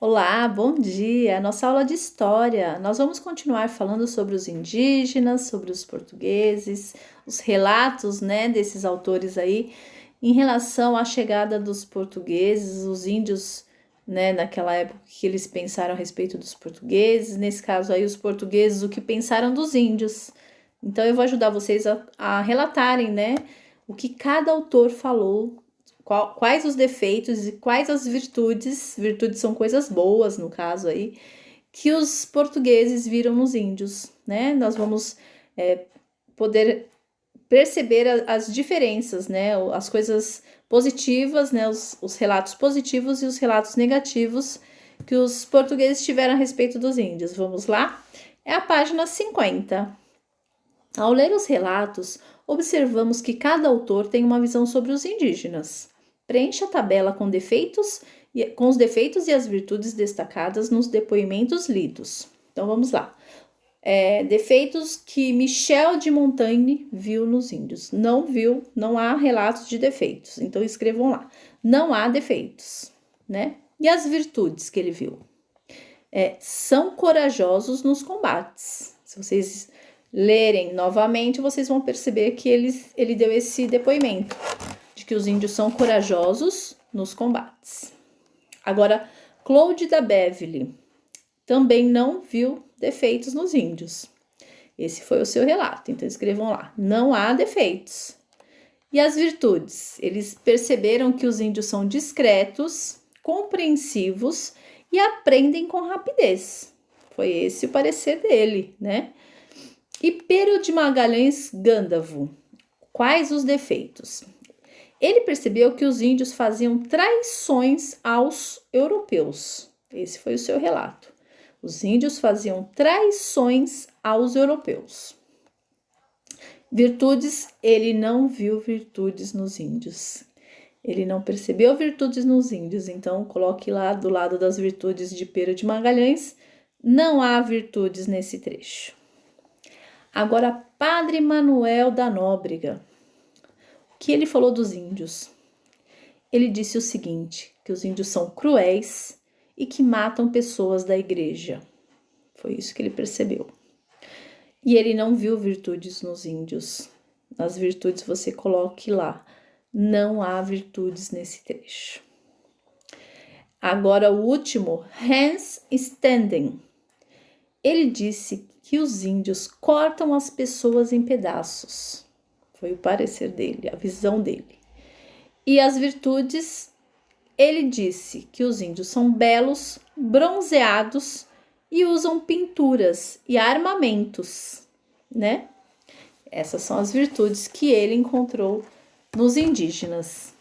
Olá, bom dia! Nossa aula de história. Nós vamos continuar falando sobre os indígenas, sobre os portugueses, os relatos, desses autores aí em relação à chegada dos portugueses, os índios, naquela época que eles pensaram a respeito dos portugueses, nesse caso aí os portugueses, o que pensaram dos índios. Então eu vou ajudar vocês a relatarem, o que cada autor falou. Quais os defeitos e quais as virtudes, virtudes são coisas boas no caso aí, que os portugueses viram nos índios, Nós vamos poder perceber as diferenças, As coisas positivas, os relatos positivos e os relatos negativos que os portugueses tiveram a respeito dos índios. Vamos lá? É a página 50. Ao ler os relatos, observamos que cada autor tem uma visão sobre os indígenas. Preencha a tabela com os defeitos e as virtudes destacadas nos depoimentos lidos. Então vamos lá. Defeitos que Michel de Montaigne viu nos índios. Não viu, não há relatos de defeitos. Então escrevam lá. Não há defeitos, E as virtudes que ele viu? São corajosos nos combates. Se vocês lerem novamente, vocês vão perceber que ele deu esse depoimento de que os índios são corajosos nos combates. Agora, Claude da Beverly também não viu defeitos nos índios. Esse foi o seu relato, então escrevam lá. Não há defeitos. E as virtudes? Eles perceberam que os índios são discretos, compreensivos e aprendem com rapidez. Foi esse o parecer dele, E Pero de Magalhães Gândavo, quais os defeitos? Ele percebeu que os índios faziam traições aos europeus. Esse foi o seu relato. Os índios faziam traições aos europeus. Virtudes, ele não viu virtudes nos índios. Ele não percebeu virtudes nos índios, então coloque lá do lado das virtudes de Pero de Magalhães. Não há virtudes nesse trecho. Agora, Padre Manuel da Nóbrega. O que ele falou dos índios? Ele disse o seguinte, que os índios são cruéis e que matam pessoas da igreja. Foi isso que ele percebeu. E ele não viu virtudes nos índios. Nas virtudes você coloque lá. Não há virtudes nesse trecho. Agora o último, Hans Stenden. Ele disse que os índios cortam as pessoas em pedaços. Foi o parecer dele, a visão dele. E as virtudes, ele disse que os índios são belos, bronzeados e usam pinturas e armamentos, Essas são as virtudes que ele encontrou nos indígenas.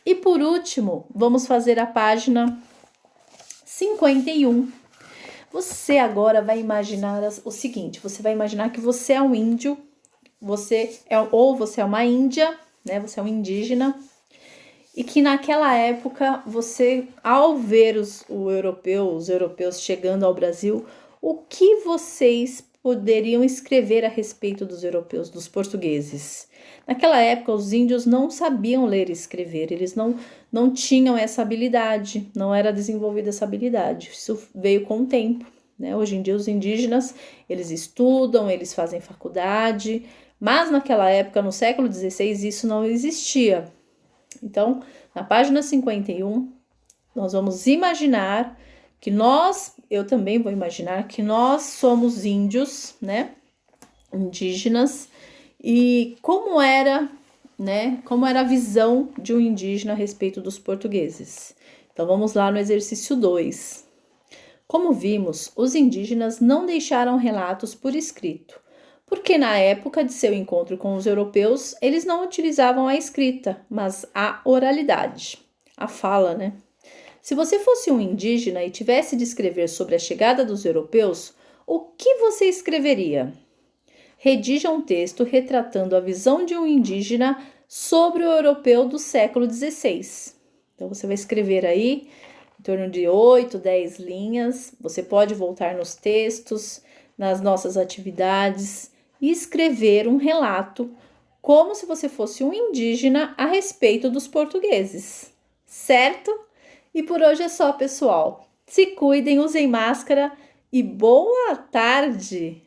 E por último, vamos fazer a página 51. Você agora vai imaginar o seguinte, você vai imaginar que você é um índio, você é uma índia, Você é um indígena, e que naquela época você, ao ver os europeus chegando ao Brasil, o que vocês poderiam escrever a respeito dos europeus, dos portugueses? Naquela época, os índios não sabiam ler e escrever, eles não tinham essa habilidade, não era desenvolvida essa habilidade. Isso veio com o tempo, Hoje em dia, os indígenas, eles estudam, eles fazem faculdade, mas naquela época, no século XVI, isso não existia. Então, na página 51, nós vamos imaginar que eu também vou imaginar que nós somos índios, Indígenas, e como era a visão de um indígena a respeito dos portugueses. Então, vamos lá no exercício 2. Como vimos, os indígenas não deixaram relatos por escrito, porque na época de seu encontro com os europeus, eles não utilizavam a escrita, mas a oralidade, a fala, Se você fosse um indígena e tivesse de escrever sobre a chegada dos europeus, o que você escreveria? Redija um texto retratando a visão de um indígena sobre o europeu do século XVI. Então, você vai escrever aí em torno de 8, 10 linhas. Você pode voltar nos textos, nas nossas atividades e escrever um relato como se você fosse um indígena a respeito dos portugueses, certo? E por hoje é só, pessoal. Se cuidem, usem máscara e boa tarde!